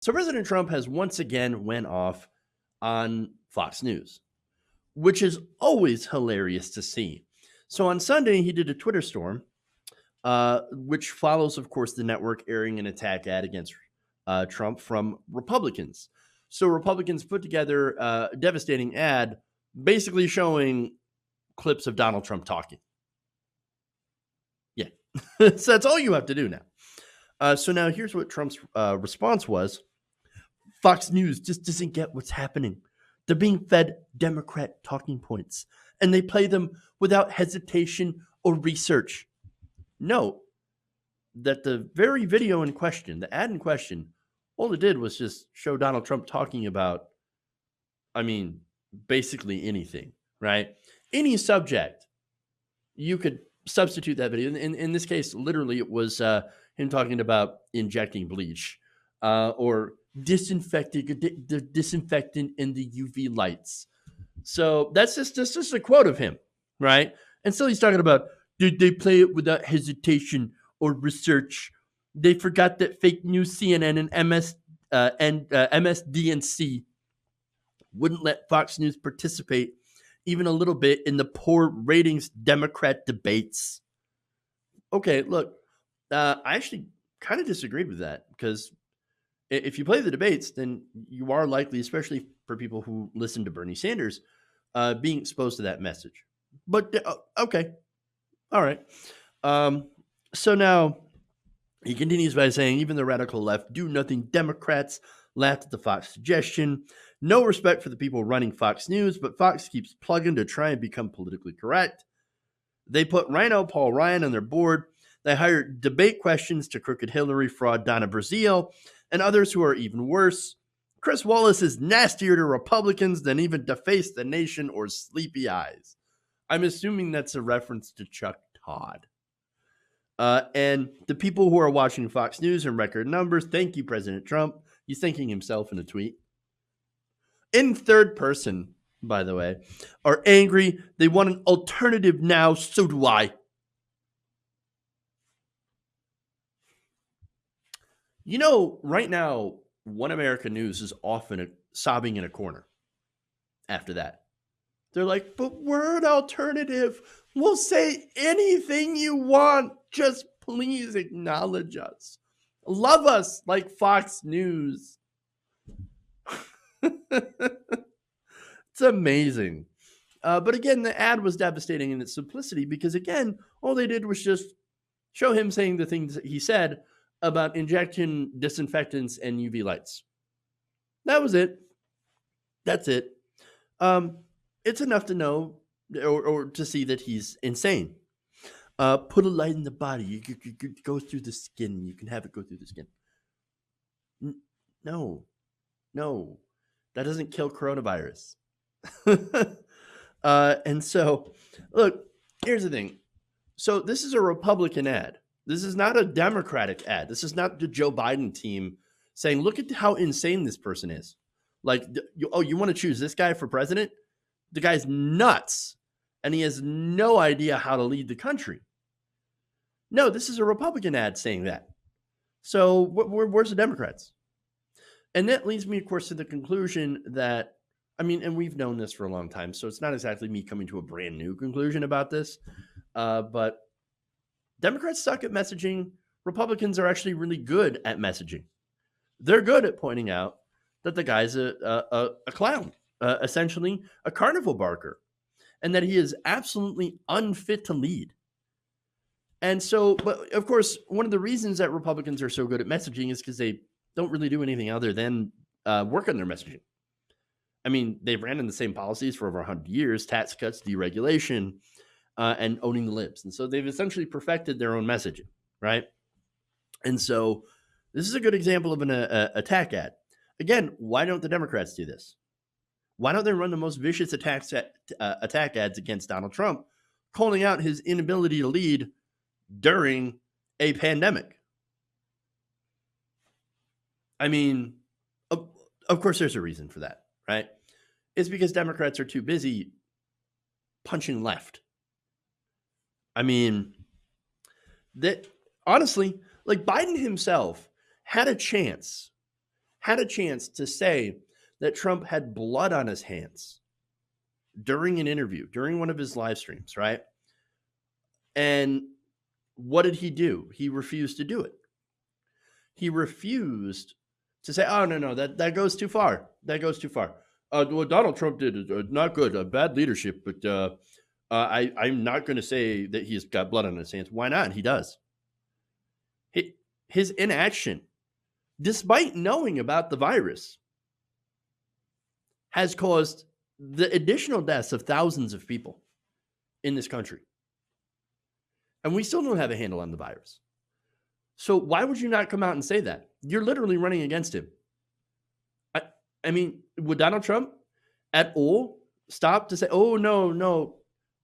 So President Trump has once again went off on Fox News, which is always hilarious to see. So on Sunday, he did a Twitter storm, which follows, of course, the network airing an attack ad against Trump from Republicans. So Republicans put together a devastating ad, basically showing clips of Donald Trump talking. Yeah, so that's all you have to do now. So now here's what Trump's response was. Fox News just doesn't get what's happening. They're being fed Democrat talking points, and they play them without hesitation or research. Note that the very video in question, the ad in question, all it did was just show Donald Trump talking about, I mean, basically anything, right? Any subject, you could substitute that video. In this case, literally, it was him talking about injecting bleach or disinfecting the disinfectant in the UV lights. So that's just a quote of him, right? And still he's talking about, did they play it without hesitation or research? They forgot that fake news CNN and MSDNC wouldn't let Fox News participate even a little bit in the poor ratings Democrat debates. Okay, look, I actually kind of disagreed with that because if you play the debates, then you are likely, especially for people who listen to Bernie Sanders, being exposed to that message. But okay, all right. Um, so now he continues by saying, even the radical left do nothing Democrats laughed at the Fox suggestion. No respect for the people running Fox News, but Fox keeps plugging to try and become politically correct. They put Rhino Paul Ryan on their board. They hired debate questions to crooked Hillary fraud Donna Brazile and others who are even worse. Chris Wallace is nastier to Republicans than even Deface the Nation or Sleepy Eyes. I'm assuming that's a reference to Chuck Todd. And the people who are watching Fox News in record numbers, thank you, President Trump. He's thanking himself in a tweet. In third person, by the way, are angry. They want an alternative now. So do I. You know, right now, One America News is often sobbing in a corner after that. They're like, but we're an alternative. We'll say anything you want. Just please acknowledge us. Love us like Fox News. It's amazing. But again, the ad was devastating in its simplicity because, again, all they did was just show him saying the things that he said about injecting disinfectants and UV lights. That was it. That's it. It's enough to know or to see that he's insane. Put a light in the body. You go through the skin. You can have it go through the skin. No, that doesn't kill coronavirus. And so, look, here's the thing. So this is a Republican ad. This is not a Democratic ad. This is not the Joe Biden team saying, look at how insane this person is. Like, you want to choose this guy for president? The guy's nuts. And he has no idea how to lead the country. No, this is a Republican ad saying that. So where's the Democrats? And that leads me, of course, to the conclusion that, I mean, and we've known this for a long time, so it's not exactly me coming to a brand new conclusion about this, but Democrats suck at messaging. Republicans are actually really good at messaging. They're good at pointing out that the guy's a clown, essentially a carnival barker, and that he is absolutely unfit to lead. And so, but of course, one of the reasons that Republicans are so good at messaging is because they don't really do anything other than work on their messaging. I mean, they've ran in the same policies for over 100 years, tax cuts, deregulation, and owning the libs. And so they've essentially perfected their own messaging, right? And so this is a good example of an attack ad. Again, why don't the Democrats do this? Why don't they run the most vicious attack ads against Donald Trump, calling out his inability to lead during a pandemic? I mean, of course, there's a reason for that, right? It's because Democrats are too busy punching left. I mean, that honestly, like Biden himself had a chance had a chance to say that Trump had blood on his hands during an interview, during one of his live streams, right? And what did he do? He refused to do it. He refused to say, oh, no, that goes too far. That goes too far. What Donald Trump did is not good, bad leadership, but I'm not going to say that he's got blood on his hands. Why not? He does. His inaction, despite knowing about the virus, has caused the additional deaths of thousands of people in this country. And we still don't have a handle on the virus. So why would you not come out and say that? You're literally running against him. I mean, would Donald Trump at all stop to say, oh, no,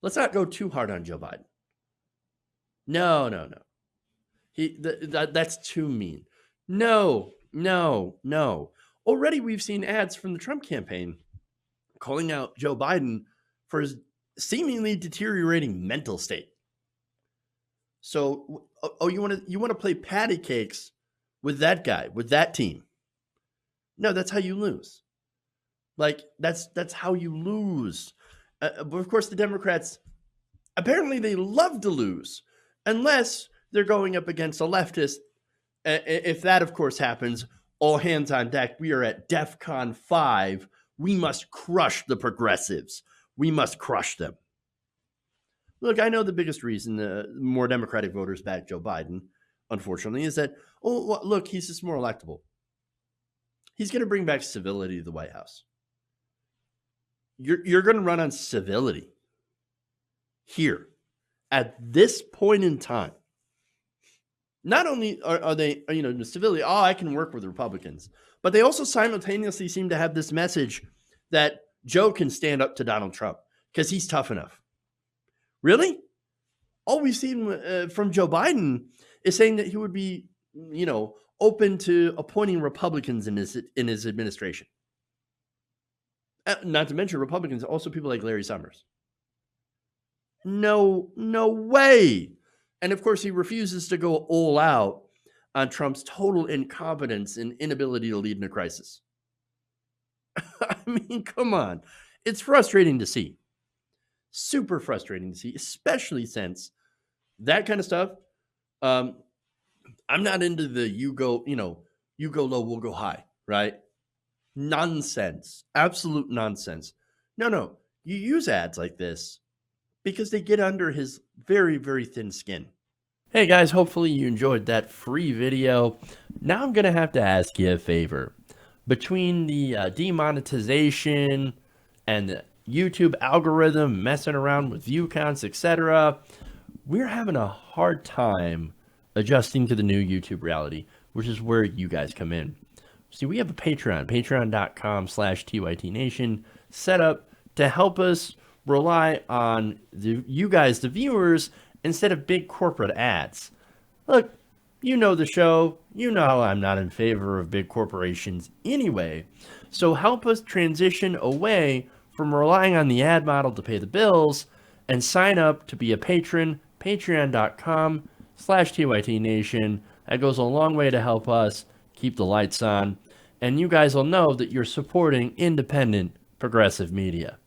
let's not go too hard on Joe Biden? No. That's too mean. No. Already we've seen ads from the Trump campaign calling out Joe Biden for his seemingly deteriorating mental state. So, you want to play patty cakes with that guy, with that team? No, that's how you lose. Like that's how you lose. But of course, the Democrats apparently they love to lose, unless they're going up against a leftist. If that, of course, happens, all hands on deck. We are at DEFCON 5. We must crush the progressives. We must crush them. Look, I know the biggest reason more Democratic voters back Joe Biden, unfortunately, is that, look, he's just more electable. He's going to bring back civility to the White House. You're going to run on civility here at this point in time. Not only are they, the civility, I can work with Republicans, but they also simultaneously seem to have this message that Joe can stand up to Donald Trump because he's tough enough. Really? All we've seen from Joe Biden is saying that he would be, open to appointing Republicans in his administration. Not to mention Republicans, also people like Larry Summers. No way. And of course, he refuses to go all out on Trump's total incompetence and inability to lead in a crisis. I mean, come on. It's frustrating to see. Super frustrating to see, especially since that kind of stuff. I'm not into the you go low, we'll go high, right? Nonsense. Absolute nonsense. No. You use ads like this because they get under his very, very thin skin. Hey guys, hopefully you enjoyed that free video. Now I'm going to have to ask you a favor. Between the demonetization and the YouTube algorithm messing around with view counts, etc., we're having a hard time adjusting to the new YouTube reality, which is where you guys come in. See, we have a patreon.com/TYTNation set up to help us rely on you guys, the viewers, instead of big corporate ads. Look, you know the show. You know I'm not in favor of big corporations anyway. So help us transition away from relying on the ad model to pay the bills and sign up to be a patron, patreon.com/TYTNation. That goes a long way to help us keep the lights on. And you guys will know that you're supporting independent progressive media.